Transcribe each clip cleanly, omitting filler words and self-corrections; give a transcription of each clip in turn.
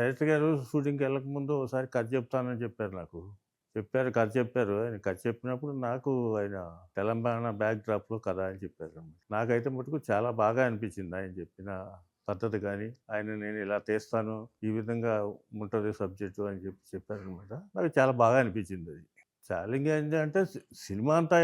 Director గారు షూటింగ్‌కి వెళ్ళకముందు ఒకసారి కథ చెప్తానని చెప్పారు నాకు. కథ చెప్పారు. ఆయన కథ చెప్పినప్పుడు నాకు ఆయన తెలంగాణ బ్యాక్ డ్రాప్‌లో కథ అని చెప్పారు. నాకైతే మటుకు చాలా బాగా అనిపించింది ఆయన చెప్పిన పద్ధతి గాని, నేను ఇలా తీస్తాను, ఈ విధంగా ఉంటది సబ్జెక్టు అని చెప్పారనమాట. నాకు చాలా బాగా అనిపించిందది. ఛాలెంజ్ ఏంటంటే సినిమా అంతా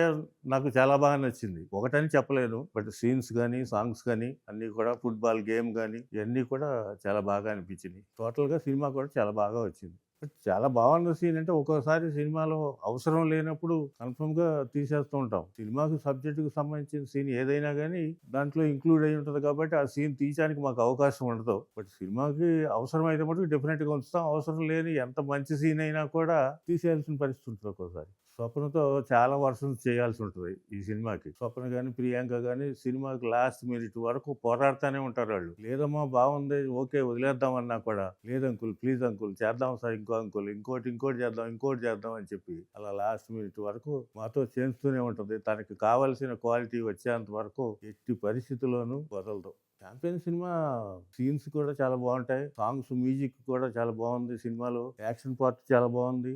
నాకు చాలా బాగా నచ్చింది. ఒకటని చెప్పలేను. బట్ సీన్స్ గాని, సాంగ్స్ గాని అన్నీ కూడా ఫుట్‌బాల్ గేమ్ గాని ఇయన్నీ కూడా చాలా బాగా అనిపించినియి. టోటల్‌గా సినిమా కూడా చాలా బాగా వచ్చింది. బట్ చాలా బాగున్న సీన్ అంటే ఒక్కోసారి సినిమాలో అవసరం లేనప్పుడు కన్ఫర్మ్‌గా తీసేస్తూ ఉంటాం. సినిమాకి సబ్జెక్ట్‌కి సంబంధించిన సీన్ ఏదైనా గాని దాంట్లో ఇంక్లూడ్ అయ్యి ఉంటది కాబట్టి ఆ సీన్ తీయడానికి మాకు అవకాశం ఉండదు. బట్ సినిమాకి అవసరమైతే మటుకు డెఫినెట్‌గా ఉంచుతాం. అవసరం లేని ఎంత మంచి సీన్ అయినా కూడా తీసేయాల్సిన పరిస్థితి ఉంటది ఒక్కోసారి. స్వప్నతో చాలా వర్షన్స్ చేయాల్సి ఉంటది ఈ సినిమాకి. స్వప్న గాని, ప్రియాంక గాని సినిమాకి లాస్ట్ మినిట్ వరకు పోరాడుతానే ఉంటారాళ్ళు. లేదమ్మా బావుంది. ఓకే వదిలేద్దాం అన్నా కూడా, లేదు అంకుల్ ప్లీజ్ అంకుల్ చేద్దాం సార్ ఇంకో అంకుల్. ఇంకోటి చేద్దాం అని చెప్పి అలా లాస్ట్ మినిట్ వరకు మాతో చేస్తూనే ఉంటది. తనకి కావాల్సిన క్వాలిటీ వచ్చేంత వరకు ఎట్టి పరిస్థితుల్లోనూ వదలదు. చాంపియన్ సినిమా సీన్స్ కూడా చాలా బావుంటాయి. సాంగ్స్, మ్యూజిక్ కూడా చాలా బావుంది సినిమాలో. యాక్షన్ పార్ట్ చాలా బావుంది.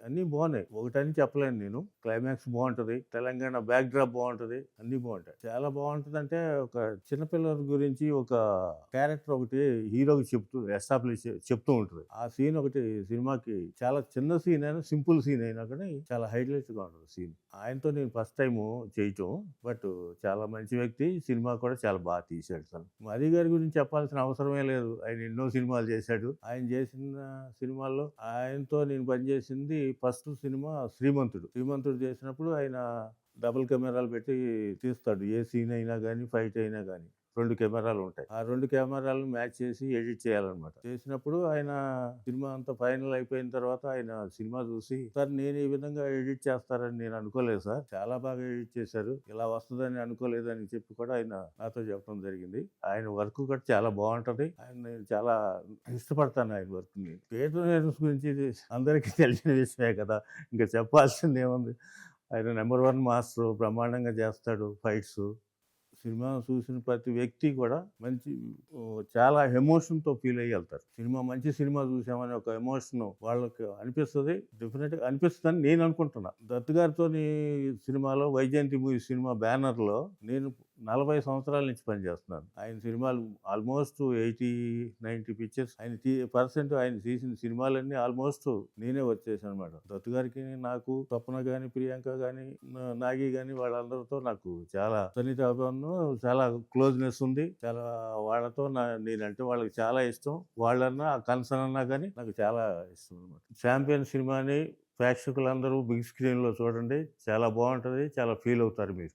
అన్నీ బాగున్నాయి. ఒకటని చెప్పలేను నేను. క్లైమాక్స్ బాగుంటది. తెలంగాణ బ్యాక్ డ్రాప్ బాగుంటది. అన్నీ బాగుంటాయి. చాలా బాగుంటదంటే ఒక చిన్నపిల్లల గురించి ఒక క్యారెక్టర్ ఒకటి హీరోకి చెప్తూ ఉంటది. ఆ సీన్ ఒకటి సినిమాకి చాలా చిన్న సీన్ అయినా సింపుల్ సీన్ అయినా కానీ చాలా హైలైట్ గా ఉంటది సీన్. ఆయనతో నేను ఫస్ట్ టైం చేయటం. బట్ చాలా మంచి వ్యక్తి. సినిమా కూడా చాలా బాగా తీశాడు తను. మధు గారి గురించి చెప్పాల్సిన అవసరమే లేదు. ఆయన ఎన్నో సినిమాలు చేశాడు. ఆయన చేసిన సినిమాల్లో ఆయనతో నేను పనిచేసింది ఫస్ట్ సినిమా శ్రీమంతుడు చేసినప్పుడు ఆయన డబుల్ కెమెరాలు పెట్టి తీస్తాడు. ఏ సీన్ అయినా కానీ ఫైట్ అయినా కానీ 2 కెమెరాలు ఉంటాయి. ఆ 2 కెమెరాలను మ్యాచ్ చేసి ఎడిట్ చేయాలన్నమాట. చేసినప్పుడు ఆయన సినిమా అంతా ఫైనల్ అయిపోయిన తర్వాత ఆయన సినిమా చూసి, సార్ నేను ఈ విధంగా ఎడిట్ చేస్తారని నేను అనుకోలేదు సార్. చాలా బాగా ఎడిట్ చేశారు. ఇలా వస్తుందని అనుకోలేదని చెప్పి కూడా ఆయన నాతో చెప్పడం జరిగింది. ఆయన వర్క్ కూడా చాలా బాగుంటది. ఆయన నేను చాలా ఇష్టపడతాను ఆయన వర్క్ ని. థియేటర్ గురించి అందరికీ తెలిసిన విషయమే కదా, ఇంకా చెప్పాల్సింది ఏముంది. ఆయన నెంబర్ 1 మాస్టర్. బ్రహ్మాండంగా చేస్తాడు ఫైట్స్. సినిమా చూసిన ప్రతి వ్యక్తి కూడా చాలా ఎమోషన్‌తో ఫీల్ అయ్యి వెళ్తారు. మంచి సినిమా చూసామని ఒక ఎమోషన్ వాళ్ళకి అనిపిస్తది. డెఫినిట్‌గా అనిపిస్తదని నేను అనుకుంటున్నా. దత్ గారితోని సినిమాలో వైజయంతి మూవీ సినిమా బ్యానర్‌లో నేను 40 సంవత్సరాల నుంచి పనిచేస్తున్నాను. ఆయన సినిమాలు ఆల్మోస్ట్ 80, 90 పిక్చర్స్ ఆయన తీసిన సినిమాలన్నీ ఆల్మోస్ట్ నేనే వర్క్ చేశానన్నమాట. దత్ గారికి నాకు, స్వప్న గాని, ప్రియాంక గాని, నాగి గాని వాళ్ళందరితో నాకు చాలా సన్నిహితాభిమానం, చాలా క్లోజ్‌నెస్ ఉంది. చాలా వాళ్ళతో నేనంటే వాళ్ళకి చాలా ఇష్టం. వాళ్ళన్నా కన్సర్న్ అన్నా కానీ నాకు చాలా ఇష్టం అన్నమాట. ఛాంపియన్ సినిమాని ప్రేక్షకులందరూ బిగ్ స్క్రీన్‌లో చూడండి. చాలా బాగుంటది. చాలా ఫీల్ అవుతారు మీరు.